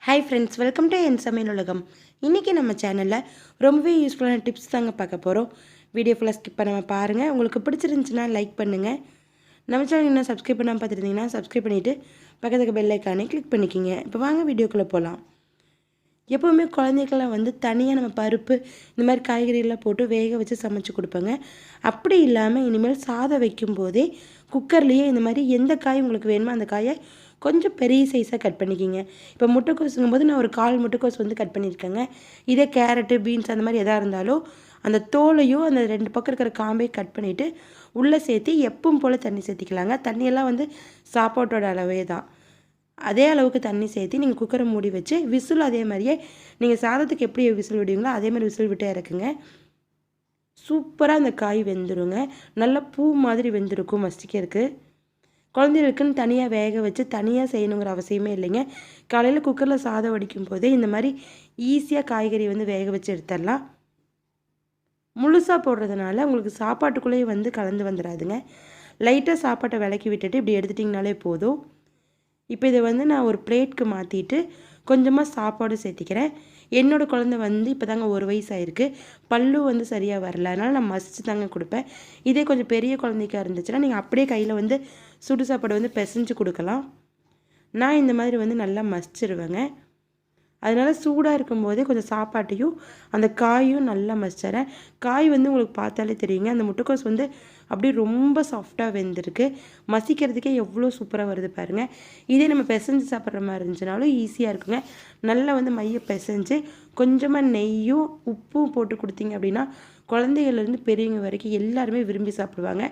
Hi friends, welcome to என் சமையல் உலகம். இன்றைக்கி நம்ம சேனலில் ரொம்பவே யூஸ்ஃபுல்லான டிப்ஸ் தாங்க பார்க்க போகிறோம். வீடியோ ஃபுல்லாக ஸ்கிப் பண்ணாமல் பாருங்கள். உங்களுக்கு பிடிச்சிருந்துச்சுன்னா லைக் பண்ணுங்கள். நம்ம சேனல் இன்னும் சப்ஸ்கிரைப் பண்ணாமல் பார்த்துருந்தீங்கன்னா சப்ஸ்கிரைப் பண்ணிவிட்டு பக்கத்துக்கு பெல் ஐக்கானே கிளிக் பண்ணிக்கிங்க. இப்போ வாங்க வீடியோக்குள்ளே போகலாம். எப்போவுமே குழந்தைக்கெல்லாம் தனியாக நம்ம பருப்பு இந்த மாதிரி காய்கறியெல்லாம் போட்டு வேக வச்சு சமைச்சு கொடுப்பேங்க. அப்படி இல்லாமல் இனிமேல் சாதம் வைக்கும்போதே குக்கர்லேயே இந்த மாதிரி எந்த காய் உங்களுக்கு வேணுமோ அந்த காயை கொஞ்சம் பெரிய சைஸாக கட் பண்ணிக்கிங்க. இப்போ முட்டைக்கோஸுங்கும் போது நான் ஒரு 1/4 முட்டைக்கோஸ் கட் பண்ணியிருக்கேங்க. இதே கேரட்டு, பீன்ஸ் அந்த மாதிரி எதாக இருந்தாலும் அந்த தோலையும் அந்த 2 பக்கம் இருக்கிற காம்பையும் கட் பண்ணிவிட்டு உள்ளே சேர்த்து எப்பவும் போல் தண்ணி சேர்த்திக்கலாங்க. தண்ணியெல்லாம் சாப்பாட்டோட அளவே தான். அதே அளவுக்கு தண்ணி சேர்த்து நீங்கள் குக்கரை மூடி வச்சு விசில் அதே மாதிரியே நீங்கள் சாதத்துக்கு எப்படி விசில் விடுவீங்களோ அதே மாதிரி விசில் விட்டே இறக்குங்க. சூப்பராக அந்த காய் வெந்துருங்க. நல்லா பூ மாதிரி வெந்திருக்கும். மஸ்டிக்கிறதுக்கு குழந்தைகளுக்குன்னு தனியாக வேக வச்சு தனியாக செய்யணுங்கிற அவசியமே இல்லைங்க. காலையில் குக்கரில் சாதம் வடிக்கும் போதே இந்த மாதிரி ஈஸியாக காய்கறி வேக வச்சு எடுத்துடலாம். முழுசாக போடுறதுனால உங்களுக்கு சாப்பாட்டுக்குள்ளேயே கலந்து வந்துடாதுங்க. லைட்டாக சாப்பாட்டை விளக்கி விட்டுட்டு இப்படி எடுத்துட்டிங்கனாலே போதும். இப்போ இதை நான் ஒரு பிளேட்க்கு மாற்றிட்டு கொஞ்சமாக சாப்பாடு சேர்த்திக்கிறேன். என்னோடய குழந்தை இப்போ தாங்க 1 வயசு ஆயிருக்கு. பல்லு சரியாக வரல, அதனால் நான் மசிச்சு தாங்க கொடுப்பேன். இதே கொஞ்சம் பெரிய குழந்தைக்காக இருந்துச்சுன்னா நீங்கள் அப்படியே கையில் சுடு சாப்பாடு பிசைஞ்சு கொடுக்கலாம். நான் இந்த மாதிரி நல்லா மசிச்சிருவேங்க. அதனால் சூடாக இருக்கும்போதே கொஞ்சம் சாப்பாட்டையும் அந்த காயும் நல்லா மசிச்சிடறேன். காய் உங்களுக்கு பார்த்தாலே தெரியுங்க. அந்த முட்டைக்கோஸ் அப்படியே ரொம்ப சாஃப்டாக வெந்திருக்கு. மசிக்கிறதுக்கே எவ்வளோ சூப்பராக வருது பாருங்கள். இதே நம்ம பிசைஞ்சு சாப்பிட்ற மாதிரி இருந்துச்சுனாலும் ஈஸியாக இருக்குங்க. நல்லா மைய பிசைஞ்சு கொஞ்சமாக நெய்யும் உப்பும் போட்டு கொடுத்தீங்க அப்படின்னா குழந்தைகள்லேருந்து பெரியவங்க வரைக்கும் எல்லாருமே விரும்பி சாப்பிடுவாங்க.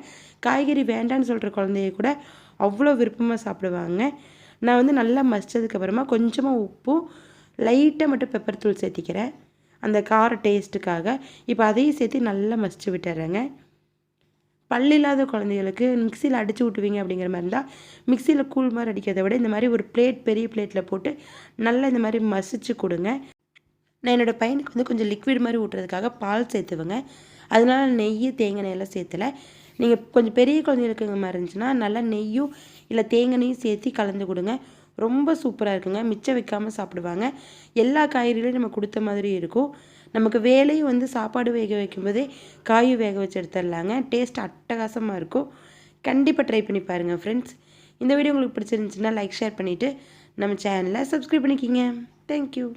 காய்கறி வேண்டான்னு சொல்கிற குழந்தைய கூட அவ்வளோ விருப்பமாக சாப்பிடுவாங்க. நான் நல்லா மசித்ததுக்கப்புறமா கொஞ்சமாக உப்பும் லைட்டாக மட்டும் பெப்பர் தூள் சேர்த்திக்கிறேன் அந்த கார டேஸ்ட்டுக்காக. இப்போ அதையும் சேர்த்து நல்லா மசிச்சு விட்டுறேங்க. பல்லில்லாத குழந்தைகளுக்கு மிக்சியில் அடித்து விட்டுவீங்க அப்படிங்கிற மாதிரி இருந்தால் மிக்சியில் கூழ் மாதிரி அடிக்கிறத விட இந்த மாதிரி ஒரு பெரிய பிளேட்டில் போட்டு நல்லா இந்த மாதிரி மசிச்சு கொடுங்க. நான் என்னோடய பையனுக்கு கொஞ்சம் லிக்விட் மாதிரி ஊட்டுறதுக்காக பால் சேர்த்துவேங்க. அதனால நெய், தேங்காய் நெய்யெல்லாம் சேர்த்தலை. நீங்கள் கொஞ்சம் பெரிய குழந்தைகளுக்குங்க மாதிரி இருந்துச்சுன்னா நல்லா நெய்யும் இல்லை தேங்காய் நெய்யும் சேர்த்து கலந்து கொடுங்க. ரொம்ப சூப்பராக இருக்குங்க. மிச்சம் வைக்காமல் சாப்பிடுவாங்க. எல்லா காய்கறிகளையும் நம்ம கொடுத்த மாதிரி இருக்கும். நமக்கு வேலையும் சாப்பாடு வேக வைக்கும்போதே காயும் வேக வச்சு எடுத்துடலாங்க. டேஸ்ட் அட்டகாசமாக இருக்கும். கண்டிப்பாக ட்ரை பண்ணி பாருங்கள் ஃப்ரெண்ட்ஸ். இந்த வீடியோ உங்களுக்கு பிடிச்சிருந்துச்சுன்னா லைக், ஷேர் பண்ணிவிட்டு நம்ம சேனலை சப்ஸ்கிரைப் பண்ணிக்கிங்க. தேங்க்யூ.